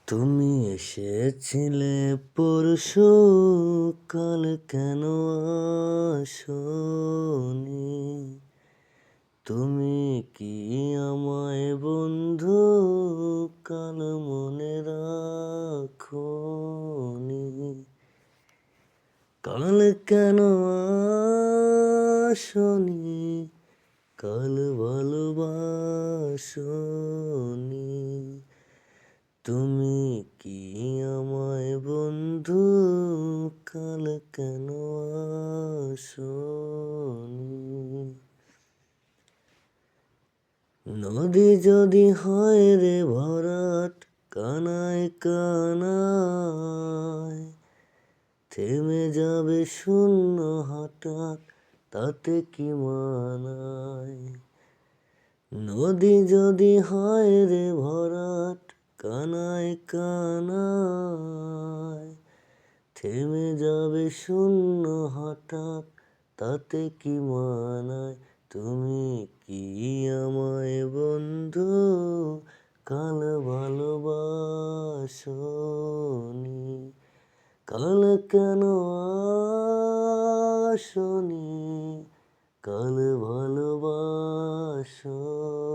তুমি এসেছিলে পরশু, কাল কেন আসনি? তুমি কি আমায় বন্ধু কাল মনে রাখোনি? কাল কেন আসনি? কাল ভালোবাসনি? তুমি কি আমায় বন্ধু কাল কেন আসনি? নদী যদি হয় রে ভরাট, কানায় কানায় থেমে যাবে শূন্য হঠাৎ, তাতে কি মানায়? নদী যদি হয় রে ভরাট, কানায় কানায় থেমে যাবে শূন্য হঠাৎ, তাতে কি মানায়? তুমি কি আমায় বন্ধু কাল ভালোবাসনি? কাল কেন আসনি? কাল ভালোবাসনি?